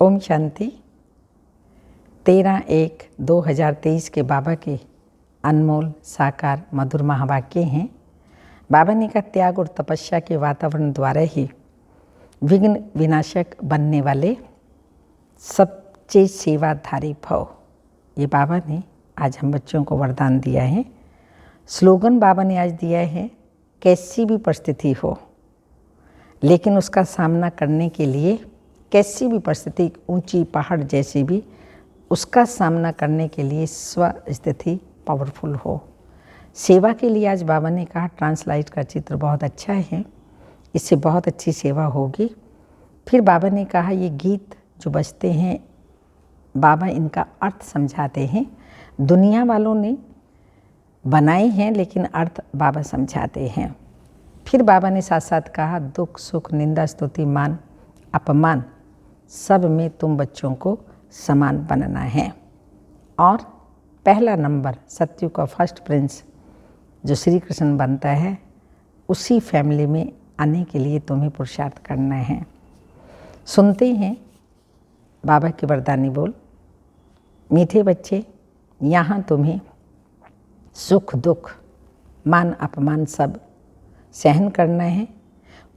ओम शांति। 13/1/2023 के बाबा के अनमोल साकार मधुर महावाक्य हैं। बाबा ने कहा, त्याग और तपस्या के वातावरण द्वारा ही विघ्न विनाशक बनने वाले सच्चे सेवाधारी भव। ये बाबा ने आज हम बच्चों को वरदान दिया है। स्लोगन बाबा ने आज दिया है, कैसी भी परिस्थिति हो लेकिन उसका सामना करने के लिए, कैसी भी परिस्थिति, ऊंची पहाड़ जैसी भी, उसका सामना करने के लिए स्व स्थिति पावरफुल हो। सेवा के लिए आज बाबा ने कहा, ट्रांसलाइट का चित्र बहुत अच्छा है, इससे बहुत अच्छी सेवा होगी। फिर बाबा ने कहा, ये गीत जो बजते हैं बाबा इनका अर्थ समझाते हैं। दुनिया वालों ने बनाए हैं लेकिन अर्थ बाबा समझाते हैं। फिर बाबा ने साथ साथ कहा, दुख सुख निंदा स्तुति मान अपमान सब में तुम बच्चों को समान बनना है। और पहला नंबर सत्युग का फर्स्ट प्रिंस जो श्री कृष्ण बनता है, उसी फैमिली में आने के लिए तुम्हें पुरुषार्थ करना है। सुनते हैं बाबा के वरदानी बोल। मीठे बच्चे, यहाँ तुम्हें सुख दुख मान अपमान सब सहन करना है।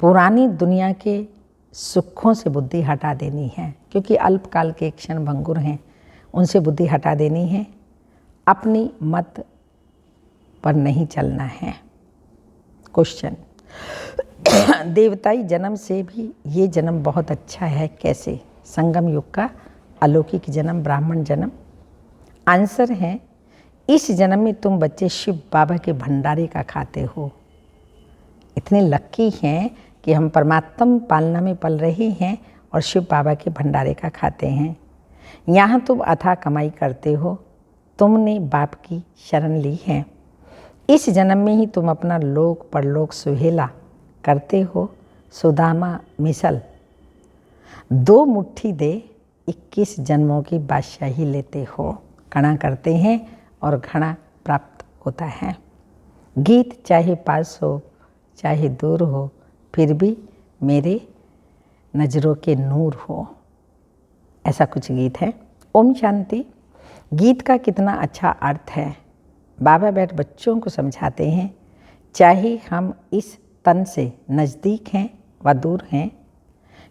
पुरानी दुनिया के सुखों से बुद्धि हटा देनी है, क्योंकि अल्पकाल के क्षण भंगुर हैं, उनसे बुद्धि हटा देनी है। अपनी मत पर नहीं चलना है। क्वेश्चन, देवताई जन्म से भी ये जन्म बहुत अच्छा है, कैसे? संगम युग का अलौकिक जन्म, ब्राह्मण जन्म। आंसर है, इस जन्म में तुम बच्चे शिव बाबा के भंडारे का खाते हो। इतने लक्की हैं कि हम परमात्मा पालना में पल रहे हैं और शिव बाबा के भंडारे का खाते हैं। यहाँ तुम अथाह कमाई करते हो, तुमने बाप की शरण ली है। इस जन्म में ही तुम अपना लोक परलोक सुहेला करते हो। सुदामा मिसल 2 मुट्ठी दे 21 जन्मों की बादशाही लेते हो। कणा करते हैं और घड़ा प्राप्त होता है। गीत चाहे पास हो चाहे दूर हो, फिर भी मेरे नज़रों के नूर हो, ऐसा कुछ गीत है। ओम शांति। गीत का कितना अच्छा अर्थ है। बाबा बैठ बच्चों को समझाते हैं, चाहे हम इस तन से नज़दीक हैं व दूर हैं,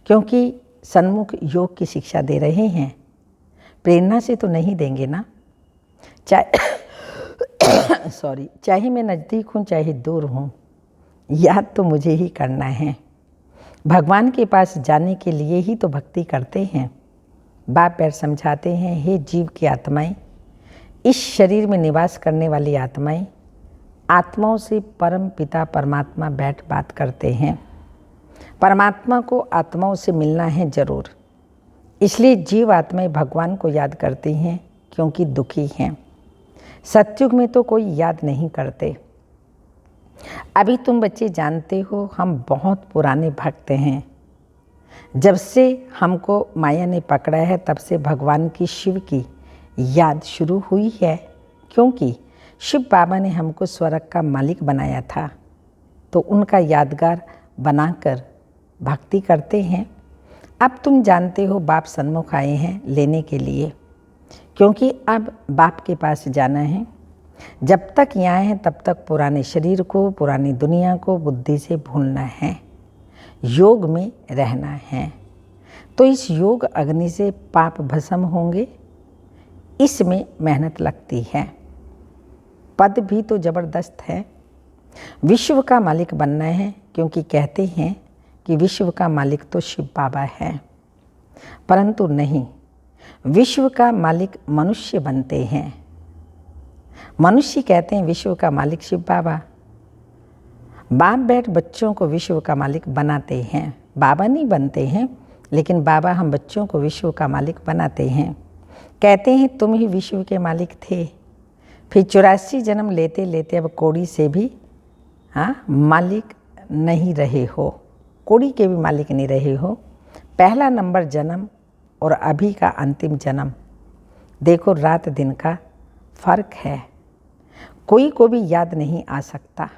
क्योंकि सन्मुख योग की शिक्षा दे रहे हैं। प्रेरणा से तो नहीं देंगे ना। चाहे मैं नज़दीक हूँ चाहे दूर हूँ, याद तो मुझे ही करना है। भगवान के पास जाने के लिए ही तो भक्ति करते हैं। बाप पैर समझाते हैं, हे जीव की आत्माएं, इस शरीर में निवास करने वाली आत्माएं, आत्माओं से परम पिता परमात्मा बैठ बात करते हैं। परमात्मा को आत्माओं से मिलना है जरूर, इसलिए जीव आत्माएं भगवान को याद करती हैं, क्योंकि दुखी हैं। सतयुग में तो कोई याद नहीं करते। अभी तुम बच्चे जानते हो, हम बहुत पुराने भक्त हैं। जब से हमको माया ने पकड़ा है तब से भगवान की, शिव की याद शुरू हुई है, क्योंकि शिव बाबा ने हमको स्वर्ग का मालिक बनाया था, तो उनका यादगार बनाकर भक्ति करते हैं। अब तुम जानते हो बाप सन्मुख आए हैं लेने के लिए, क्योंकि अब बाप के पास जाना है। जब तक यहाँ है तब तक पुराने शरीर को, पुरानी दुनिया को बुद्धि से भूलना है, योग में रहना है। तो इस योग अग्नि से पाप भस्म होंगे, इसमें मेहनत लगती है। पद भी तो जबरदस्त है। विश्व का मालिक बनना है, क्योंकि कहते हैं कि विश्व का मालिक तो शिव बाबा है, परंतु नहीं, विश्व का मालिक मनुष्य बनते हैं। मनुष्य कहते हैं विश्व का मालिक शिव बाबा। बाप बैठ बच्चों को विश्व का मालिक बनाते हैं। बाबा नहीं बनते हैं, लेकिन बाबा हम बच्चों को विश्व का मालिक बनाते हैं। कहते हैं तुम ही विश्व के मालिक थे, फिर 84 जन्म लेते लेते अब कोड़ी से भी मालिक नहीं रहे हो, कोड़ी के भी मालिक नहीं रहे हो। पहला नंबर जन्म और अभी का अंतिम जन्म, देखो रात दिन का फर्क है। कोई को भी याद नहीं आ सकता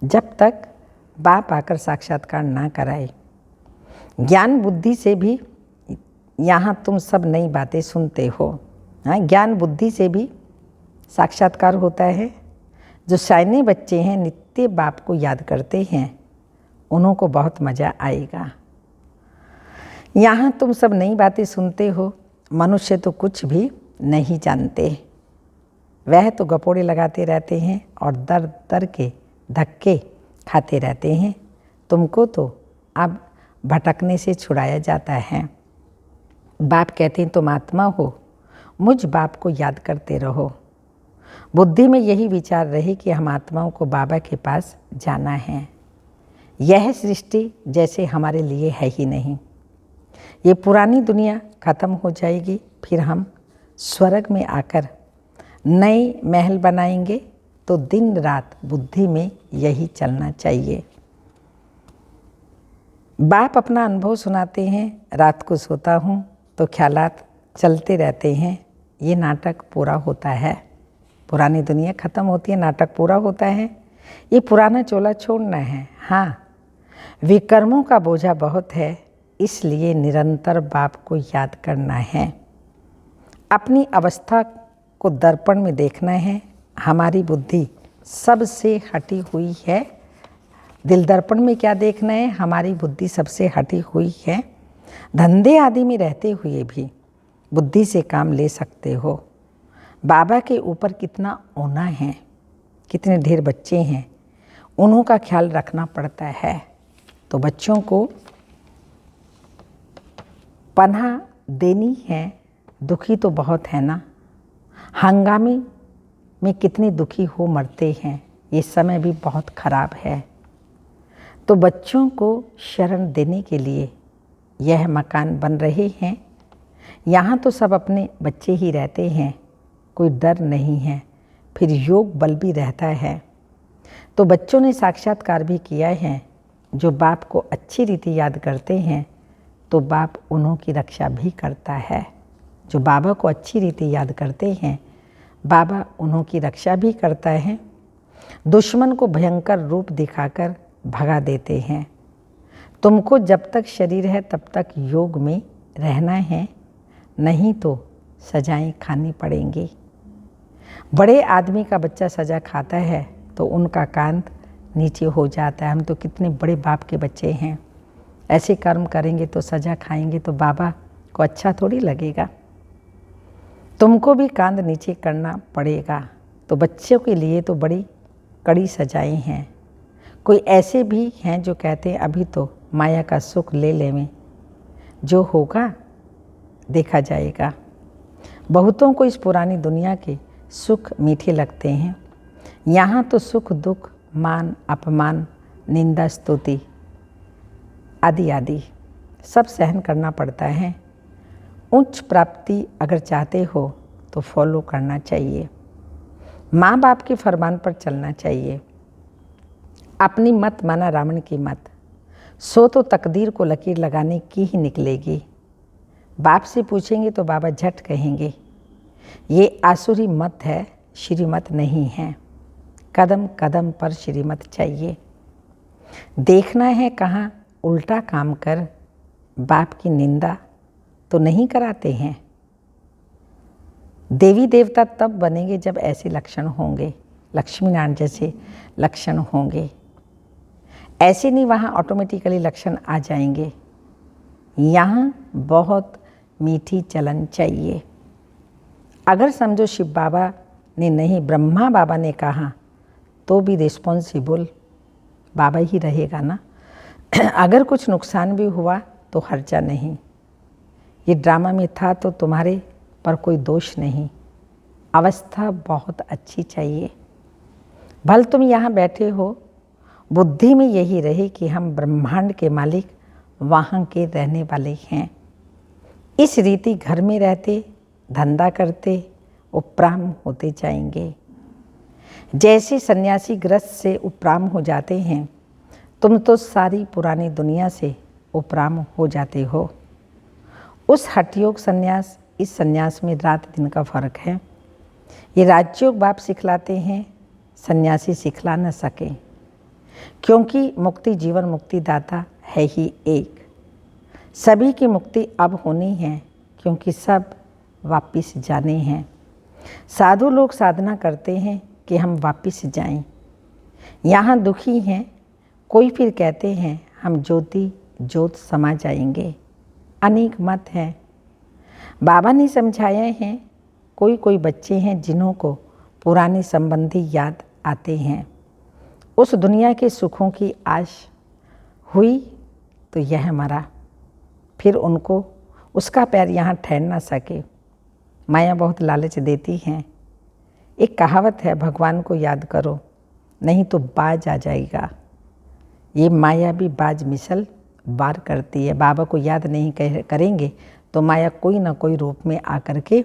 जब तक बाप आकर साक्षात्कार ना कराए। ज्ञान बुद्धि से भी यहाँ तुम सब नई बातें सुनते हो। हाँ, ज्ञान बुद्धि से भी साक्षात्कार होता है। जो शायने बच्चे हैं नित्य बाप को याद करते हैं, उन्हों को बहुत मज़ा आएगा। यहाँ तुम सब नई बातें सुनते हो। मनुष्य तो कुछ भी नहीं जानते, वह तो गपोड़े लगाते रहते हैं और दर दर के धक्के खाते रहते हैं। तुमको तो अब भटकने से छुड़ाया जाता है। बाप कहते हैं तुम आत्मा हो, मुझ बाप को याद करते रहो। बुद्धि में यही विचार रहे कि हम आत्माओं को बाबा के पास जाना है। यह सृष्टि जैसे हमारे लिए है ही नहीं। ये पुरानी दुनिया खत्म हो जाएगी, फिर हम स्वर्ग में आकर नए महल बनाएंगे। तो दिन रात बुद्धि में यही चलना चाहिए। बाप अपना अनुभव सुनाते हैं। रात को सोता हूँ तो ख्यालात चलते रहते हैं। ये नाटक पूरा होता है। पुरानी दुनिया ख़त्म होती है, नाटक पूरा होता है। ये पुराना चोला छोड़ना है। हाँ, विकर्मों का बोझा बहुत है, इसलिए निरंतर बाप को याद करना है। अपनी अवस्था को दर्पण में देखना है। हमारी बुद्धि सबसे हटी हुई है। दिल दर्पण में क्या देखना है? हमारी बुद्धि सबसे हटी हुई है। धंधे आदि में रहते हुए भी बुद्धि से काम ले सकते हो। बाबा के ऊपर कितना ओना है, कितने ढेर बच्चे हैं, उन्हों का ख्याल रखना पड़ता है। तो बच्चों को पनाह देनी है। दुखी तो बहुत है ना, हंगामी में कितने दुखी हो मरते हैं। ये समय भी बहुत खराब है। तो बच्चों को शरण देने के लिए यह मकान बन रहे हैं। यहाँ तो सब अपने बच्चे ही रहते हैं, कोई डर नहीं है। फिर योग बल भी रहता है। तो बच्चों ने साक्षात्कार भी किया है। जो बाप को अच्छी रीति याद करते हैं तो बाप उन्हों की रक्षा भी करता है। जो बाबा को अच्छी रीति याद करते हैं, बाबा उन्हों की रक्षा भी करता है। दुश्मन को भयंकर रूप दिखाकर भगा देते हैं। तुमको जब तक शरीर है तब तक योग में रहना है, नहीं तो सजाएं खानी पड़ेंगी। बड़े आदमी का बच्चा सजा खाता है तो उनका कांध नीचे हो जाता है। हम तो कितने बड़े बाप के बच्चे हैं, ऐसे कर्म करेंगे तो सजा खाएंगे तो बाबा को अच्छा थोड़ी लगेगा। तुमको भी कांध नीचे करना पड़ेगा। तो बच्चों के लिए तो बड़ी कड़ी सजाएं हैं। कोई ऐसे भी हैं जो कहते हैं अभी तो माया का सुख ले लेवें, जो होगा देखा जाएगा। बहुतों को इस पुरानी दुनिया के सुख मीठे लगते हैं। यहाँ तो सुख दुख, मान अपमान, निंदा स्तुति आदि आदि सब सहन करना पड़ता है। उच्च प्राप्ति अगर चाहते हो तो फॉलो करना चाहिए। माँ बाप के फरमान पर चलना चाहिए। अपनी मत माना रावण की मत, सो तो तकदीर को लकीर लगाने की ही निकलेगी। बाप से पूछेंगे तो बाबा झट कहेंगे ये आसुरी मत है, श्रीमत नहीं है। कदम कदम पर श्रीमत चाहिए। देखना है कहाँ उल्टा काम कर बाप की निंदा तो नहीं कराते हैं। देवी देवता तब बनेंगे जब ऐसे लक्षण होंगे, लक्ष्मी नारायण जैसे लक्षण होंगे। ऐसे नहीं वहाँ ऑटोमेटिकली लक्षण आ जाएंगे। यहाँ बहुत मीठी चलन चाहिए। अगर समझो शिव बाबा ने नहीं, ब्रह्मा बाबा ने कहा तो भी रिस्पॉन्सिबल बाबा ही रहेगा ना। अगर कुछ नुकसान भी हुआ तो हर्जा नहीं। ये ड्रामा में था तो तुम्हारे पर कोई दोष नहीं। अवस्था बहुत अच्छी चाहिए। भल तुम यहाँ बैठे हो, बुद्धि में यही रहे कि हम ब्रह्मांड के मालिक वहाँ के रहने वाले हैं। इस रीति घर में रहते, धंधा करते, उपराम होते जाएंगे। जैसे सन्यासी ग्रस्त से उपराम हो जाते हैं, तुम तो सारी पुरानी दुनिया से उपराम हो जाते हो। उस हठयोग संन्यास, इस संन्यास में रात दिन का फर्क है। ये राजयोग बाप सिखलाते हैं, सन्यासी सिखला न सके, क्योंकि मुक्ति जीवन मुक्ति दाता है ही एक। सभी की मुक्ति अब होनी है, क्योंकि सब वापिस जाने हैं। साधु लोग साधना करते हैं कि हम वापिस जाएं। यहाँ दुखी हैं, कोई फिर कहते हैं हम ज्योति ज्योत समा जाएंगे। अनेक मत हैं। बाबा ने समझाया है, कोई कोई बच्चे हैं जिन्हों को पुराने संबंधी याद आते हैं। उस दुनिया के सुखों की आश हुई तो यह मरा, फिर उनको उसका पैर यहाँ ठहर ना सके। माया बहुत लालच देती है। एक कहावत है, भगवान को याद करो नहीं तो बाज आ जाएगा। ये माया भी बाज मिसल बार करती है। बाबा को याद नहीं करेंगे तो माया कोई ना कोई रूप में आकर के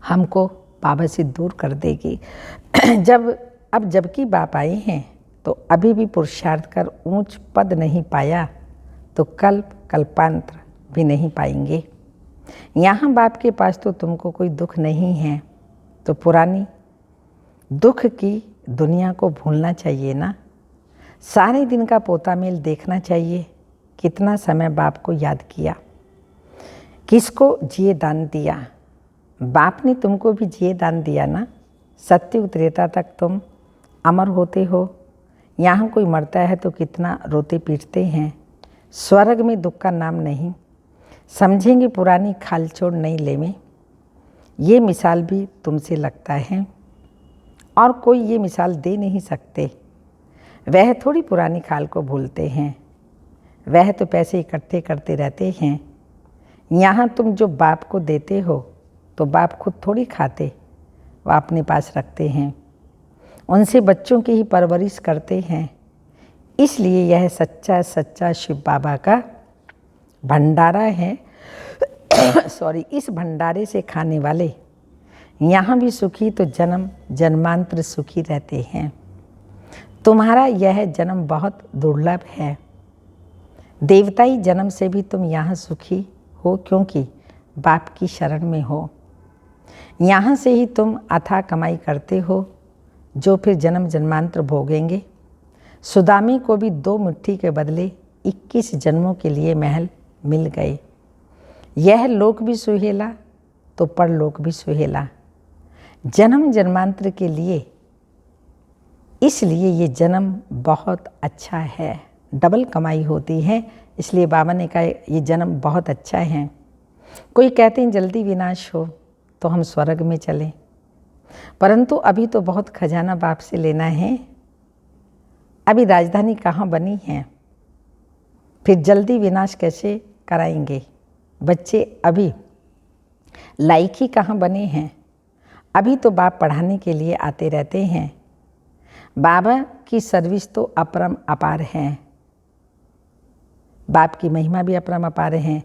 हमको बाबा से दूर कर देगी। जबकि बाप आए हैं तो अभी भी पुरुषार्थ कर ऊंच पद नहीं पाया तो कल्पांतर भी नहीं पाएंगे। यहाँ बाप के पास तो तुमको कोई दुख नहीं है, तो पुरानी दुख की दुनिया को भूलना चाहिए ना। सारे दिन का पोता मेल देखना चाहिए। कितना समय बाप को याद किया, किसको जिए दान दिया। बाप ने तुमको भी जिए दान दिया ना। सत्युग त्रेता तक तुम अमर होते हो। यहाँ कोई मरता है तो कितना रोते पीटते हैं। स्वर्ग में दुख का नाम नहीं। समझेंगे पुरानी खाल छोड़ नई ले में। ये मिसाल भी तुमसे लगता है और कोई ये मिसाल दे नहीं सकते। वह थोड़ी पुरानी खाल को भूलते हैं, वह तो पैसे इकट्ठे करते रहते हैं। यहाँ तुम जो बाप को देते हो तो बाप खुद थोड़ी खाते, वह अपने पास रखते हैं। उनसे बच्चों की ही परवरिश करते हैं। इसलिए यह सच्चा सच्चा शिव बाबा का भंडारा है। इस भंडारे से खाने वाले यहाँ भी सुखी तो जन्म जन्मांतर सुखी रहते हैं। तुम्हारा यह जन्म बहुत दुर्लभ है। देवताई जन्म से भी तुम यहाँ सुखी हो, क्योंकि बाप की शरण में हो। यहाँ से ही तुम अथाह कमाई करते हो, जो फिर जन्म जन्मांतर भोगेंगे। सुदामी को भी 2 मुट्ठी के बदले 21 जन्मों के लिए महल मिल गए। यह लोक भी सुहेला तो परलोक भी सुहेला। जन्म जन्मांतर के लिए, इसलिए ये जन्म बहुत अच्छा है। डबल कमाई होती है, इसलिए बाबा ने कहा ये जन्म बहुत अच्छा है। कोई कहते हैं जल्दी विनाश हो तो हम स्वर्ग में चलें, परंतु अभी तो बहुत खजाना बाप से लेना है। अभी राजधानी कहाँ बनी है, फिर जल्दी विनाश कैसे कराएंगे। बच्चे अभी लायक ही कहाँ बने हैं। अभी तो बाप पढ़ाने के लिए आते रहते हैं। बाबा की सर्विस तो अपरम अपार है। बाप की महिमा भी अपरम अपार है।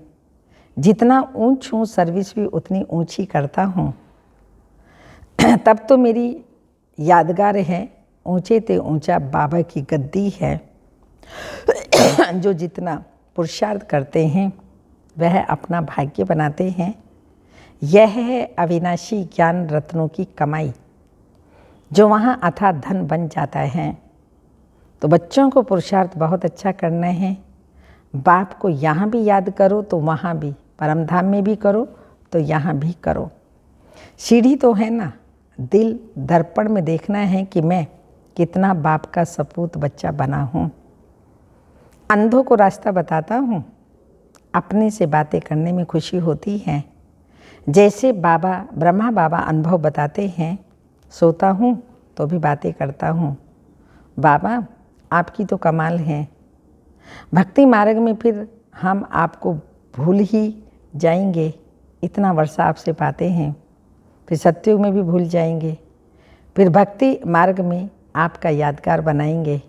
जितना ऊंच हूँ सर्विस भी उतनी ऊंची करता हूँ। तब तो मेरी यादगार है, ऊंचे ते ऊंचा बाबा की गद्दी है। जो जितना पुरुषार्थ करते हैं वह अपना भाग्य बनाते हैं। यह है अविनाशी ज्ञान रत्नों की कमाई, जो वहाँ अथाह धन बन जाता है। तो बच्चों को पुरुषार्थ बहुत अच्छा करना है। बाप को यहाँ भी याद करो तो वहाँ भी, परमधाम में भी करो तो यहाँ भी करो। सीढ़ी तो है ना, दिल दर्पण में देखना है कि मैं कितना बाप का सपूत बच्चा बना हूँ। अंधों को रास्ता बताता हूँ। अपने से बातें करने में खुशी होती है। जैसे बाबा ब्रह्मा बाबा अनुभव बताते हैं, सोता हूँ तो भी बातें करता हूँ। बाबा आपकी तो कमाल है। भक्ति मार्ग में फिर हम आपको भूल ही जाएंगे। इतना वर्षा आपसे पाते हैं, फिर सत्युग में भी भूल जाएंगे। फिर भक्ति मार्ग में आपका यादगार बनाएंगे,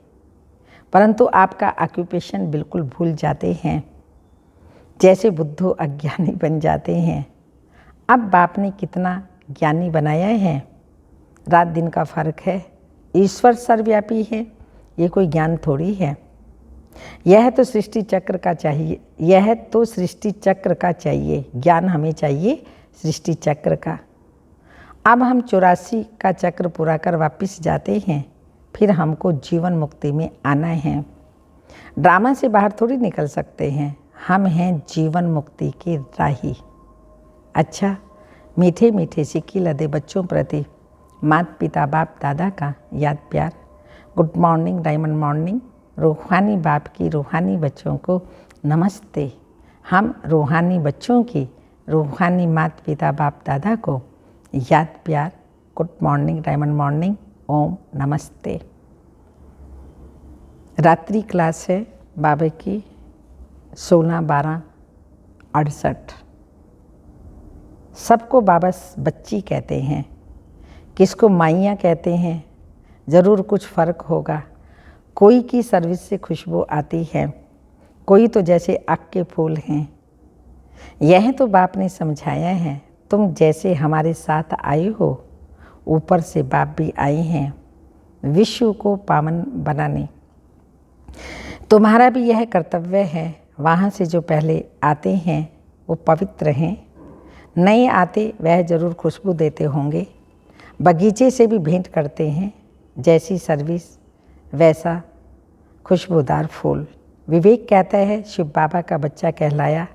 परंतु आपका ऑक्यूपेशन बिल्कुल भूल जाते हैं। जैसे बुद्धू अज्ञानी बन जाते हैं। अब बाप ने कितना ज्ञानी बनाया है। रात दिन का फर्क है। ईश्वर सर्वव्यापी है, ये कोई ज्ञान थोड़ी है। यह तो सृष्टि चक्र का चाहिए, यह तो सृष्टि चक्र का चाहिए ज्ञान, हमें चाहिए सृष्टि चक्र का। अब हम 84 का चक्र पूरा कर वापस जाते हैं, फिर हमको जीवन मुक्ति में आना है। ड्रामा से बाहर थोड़ी निकल सकते हैं। हम हैं जीवन मुक्ति के राही। अच्छा, मीठे मीठे सिक्की लदे बच्चों प्रति माता पिता बाप दादा का याद प्यार। Good morning diamond morning. रूहानी बाप की रूहानी बच्चों को नमस्ते। हम रूहानी बच्चों की रूहानी माता पिता बाप दादा को याद प्यार। Good morning diamond morning. ओम नमस्ते। रात्रि क्लास है बाबा की 16/12/68। सबको बाबा बच्ची कहते हैं, किसको माइयाँ कहते हैं। ज़रूर कुछ फ़र्क होगा। कोई की सर्विस से खुशबू आती है, कोई तो जैसे आग के फूल हैं। यह तो बाप ने समझाया है, तुम जैसे हमारे साथ आए हो, ऊपर से बाप भी आए हैं विश्व को पावन बनाने। तुम्हारा भी यह कर्तव्य है, वहाँ से जो पहले आते हैं वो पवित्र हैं। नए आते वह ज़रूर खुशबू देते होंगे, बगीचे से भी भेंट करते हैं। जैसी सर्विस वैसा खुशबूदार फूल। विवेक कहता है शिव बाबा का बच्चा कहलाया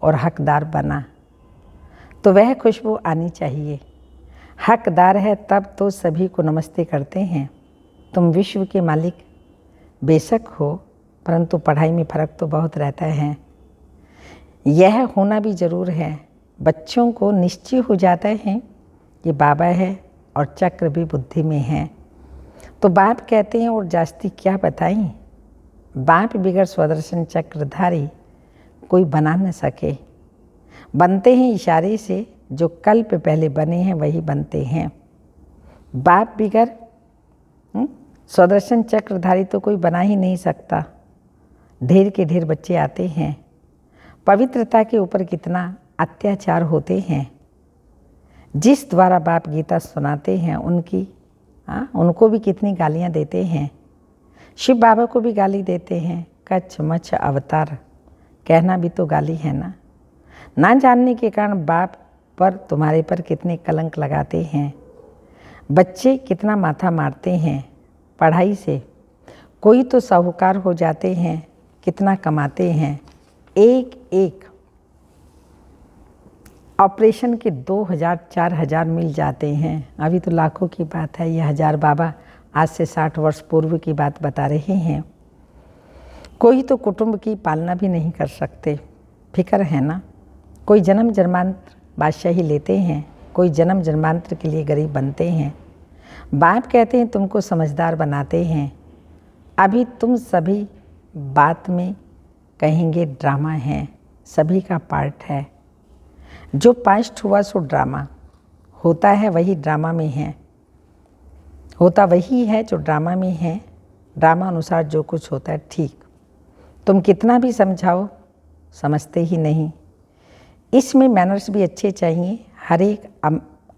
और हकदार बना, तो वह खुशबू आनी चाहिए। हकदार है तब तो सभी को नमस्ते करते हैं। तुम विश्व के मालिक बेशक हो, परंतु पढ़ाई में फ़र्क तो बहुत रहता है। यह होना भी ज़रूर है। बच्चों को निश्चय हो जाता है कि बाबा है और चक्र भी बुद्धि में है, तो बाप कहते हैं और जास्ती क्या बताएं। बाप बिगड़ स्वदर्शन चक्रधारी कोई बना न सके। बनते हैं इशारे से, जो कल्प पहले बने हैं वही बनते हैं। बाप बिगड़ स्वदर्शन चक्रधारी तो कोई बना ही नहीं सकता। ढेर के ढेर बच्चे आते हैं। पवित्रता के ऊपर कितना अत्याचार होते हैं। जिस द्वारा बाप गीता सुनाते हैं उनको भी कितनी गालियाँ देते हैं। शिव बाबा को भी गाली देते हैं। कच्छ मच्छ अवतार कहना भी तो गाली है ना जानने के कारण बाप पर तुम्हारे पर कितने कलंक लगाते हैं। बच्चे कितना माथा मारते हैं पढ़ाई से। कोई तो साहूकार हो जाते हैं, कितना कमाते हैं। एक एक ऑपरेशन के 2000-4000 मिल जाते हैं। अभी तो लाखों की बात है। यह 1000 बाबा आज से 60 वर्ष पूर्व की बात बता रहे हैं। कोई तो कुटुंब की पालना भी नहीं कर सकते। फिक्र है ना। कोई जन्म जन्मांतर बादशाही लेते हैं, कोई जन्म जन्मांतर के लिए गरीब बनते हैं। बाप कहते हैं तुमको समझदार बनाते हैं। अभी तुम सभी बात में कहेंगे ड्रामा है, सभी का पार्ट है। जो पास्ट हुआ सो ड्रामा होता है, वही ड्रामा में है। होता वही है जो ड्रामा में है। ड्रामा अनुसार जो कुछ होता है ठीक। तुम कितना भी समझाओ समझते ही नहीं। इसमें मैनर्स भी अच्छे चाहिए। हर एक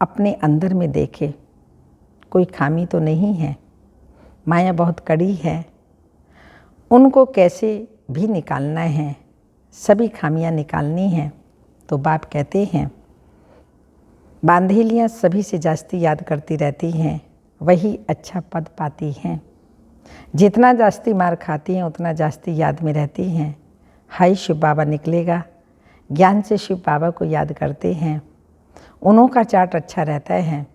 अपने अंदर में देखे, कोई खामी तो नहीं है। माया बहुत कड़ी है, उनको कैसे भी निकालना है। सभी खामियां निकालनी हैं। तो बाप कहते हैं बांधेलियाँ सभी से जास्ती याद करती रहती हैं, वही अच्छा पद पाती हैं। जितना जास्ती मार खाती हैं उतना जास्ती याद में रहती हैं। हाय शिव बाबा निकलेगा। ज्ञान से शिव बाबा को याद करते हैं। उन्हों का चार्ट अच्छा रहता है।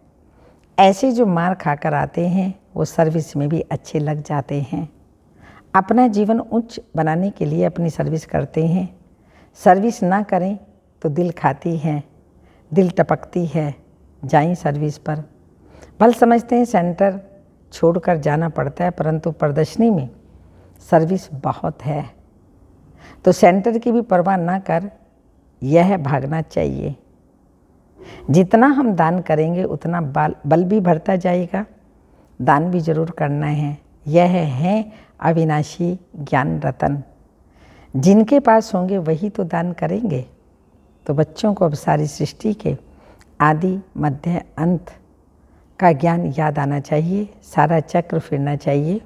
ऐसे जो मार खाकर आते हैं वो सर्विस में भी अच्छे लग जाते हैं। अपना जीवन उच्च बनाने के लिए अपनी सर्विस करते हैं। सर्विस ना करें तो दिल खाती है, दिल टपकती है। जाएं सर्विस पर। भल समझते हैं सेंटर छोड़कर जाना पड़ता है, परंतु प्रदर्शनी में सर्विस बहुत है। तो सेंटर की भी परवाह ना कर यह भागना चाहिए। जितना हम दान करेंगे उतना बल भी बढ़ता जाएगा। दान भी जरूर करना है। यह है अविनाशी ज्ञान रतन। जिनके पास होंगे वही तो दान करेंगे। तो बच्चों को अब सारी सृष्टि के आदि मध्य अंत का ज्ञान याद आना चाहिए। सारा चक्र फिरना चाहिए।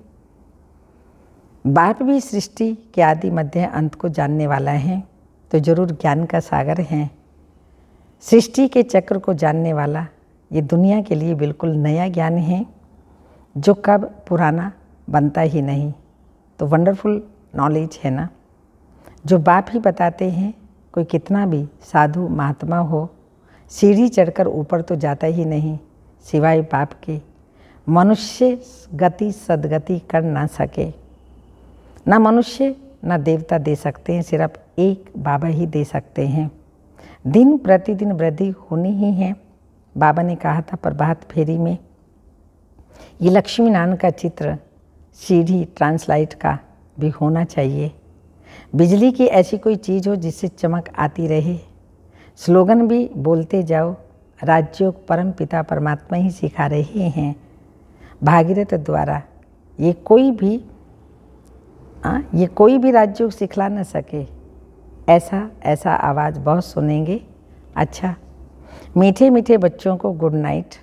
बाप भी सृष्टि के आदि मध्य अंत को जानने वाला है, तो जरूर ज्ञान का सागर है। सृष्टि के चक्र को जानने वाला ये दुनिया के लिए बिल्कुल नया ज्ञान है, जो कब पुराना बनता ही नहीं। तो वंडरफुल नॉलेज है ना। जो बाप ही बताते हैं, कोई कितना भी साधु महात्मा हो, सीढ़ी चढ़कर ऊपर तो जाता ही नहीं सिवाय बाप के। मनुष्य गति सदगति कर ना सके, ना मनुष्य ना देवता दे सकते हैं, सिर्फ एक बाबा ही दे सकते हैं। दिन प्रतिदिन वृद्धि होनी ही है। बाबा ने कहा था प्रभात फेरी में, ये लक्ष्मी नारायण का चित्र सीढ़ी ट्रांसलाइट का भी होना चाहिए। बिजली की ऐसी कोई चीज़ हो जिससे चमक आती रहे। स्लोगन भी बोलते जाओ। राजयोग परम पिता परमात्मा ही सिखा रहे हैं भागीरथ द्वारा। ये कोई भी राजयोग सिखला न सके। ऐसा आवाज़ बहुत सुनेंगे। अच्छा, मीठे मीठे बच्चों को गुड नाइट।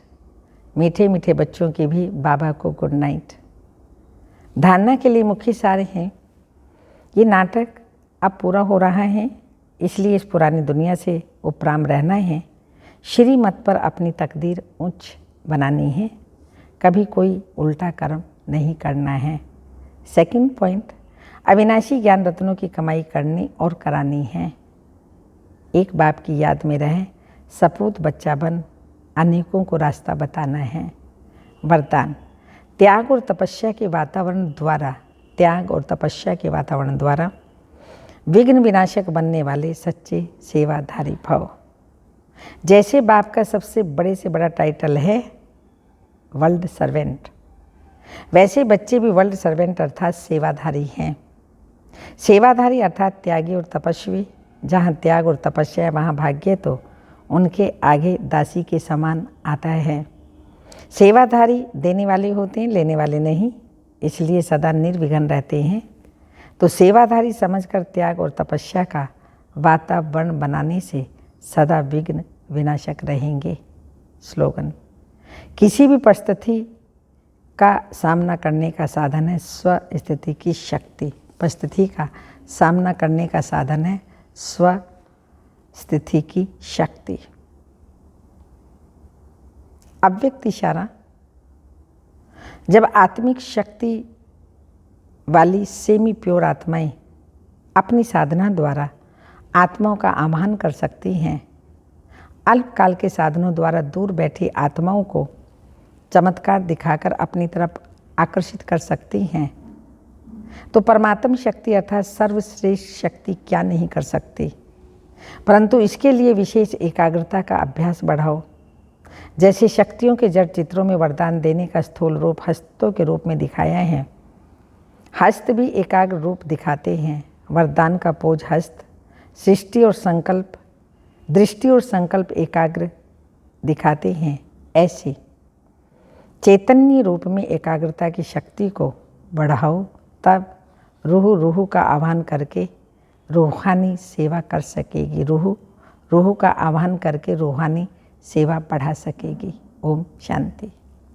मीठे मीठे बच्चों की भी बाबा को गुड नाइट। धारणा के लिए मुख्य सार हैं, ये नाटक अब पूरा हो रहा है, इसलिए इस पुरानी दुनिया से उपराम रहना है। श्रीमत पर अपनी तकदीर ऊंच बनानी है। कभी कोई उल्टा कर्म नहीं करना है। सेकंड पॉइंट, अविनाशी ज्ञान रत्नों की कमाई करनी और करानी है। एक बाप की याद में रहें, सपूत बच्चा बन अनेकों को रास्ता बताना है। वरदान, त्याग और तपस्या के वातावरण द्वारा विघ्न विनाशक बनने वाले सच्चे सेवाधारी भव। जैसे बाप का सबसे बड़े से बड़ा टाइटल है वर्ल्ड सर्वेंट, वैसे बच्चे भी वर्ल्ड सर्वेंट अर्थात सेवाधारी हैं। सेवाधारी अर्थात त्यागी और तपस्वी। जहाँ त्याग और तपस्या है वहाँ भाग्य तो उनके आगे दासी के समान आता है। सेवाधारी देने वाले होते हैं, लेने वाले नहीं, इसलिए सदा निर्विघ्न रहते हैं। तो सेवाधारी समझकर त्याग और तपस्या का वातावरण बनाने से सदा विघ्न विनाशक रहेंगे। स्लोगन, किसी भी परिस्थिति का सामना करने का साधन है स्वस्थिति की शक्ति। परिस्थिति का सामना करने का साधन है स्वस्थिति की शक्ति। अव्यक्त इशारा, जब आत्मिक शक्ति वाली सेमी प्योर आत्माएं अपनी साधना द्वारा आत्माओं का आह्वान कर सकती हैं, अल्पकाल के साधनों द्वारा दूर बैठी आत्माओं को चमत्कार दिखाकर अपनी तरफ आकर्षित कर सकती हैं, तो परमात्म शक्ति अर्थात सर्वश्रेष्ठ शक्ति क्या नहीं कर सकती। परंतु इसके लिए विशेष एकाग्रता का अभ्यास बढ़ाओ। जैसे शक्तियों के जड़ चित्रों में वरदान देने का स्थूल रूप हस्तों के रूप में दिखाया है, हस्त भी एकाग्र रूप दिखाते हैं। वरदान का पोज हस्त दृष्टि और संकल्प एकाग्र दिखाते हैं। ऐसे चैतन्य रूप में एकाग्रता की शक्ति को बढ़ाओ, तब रूह का आह्वान करके रूहानी सेवा कर सकेगी। रूह का आह्वान करके रूहानी सेवा बढ़ा सकेगी। ओम शांति।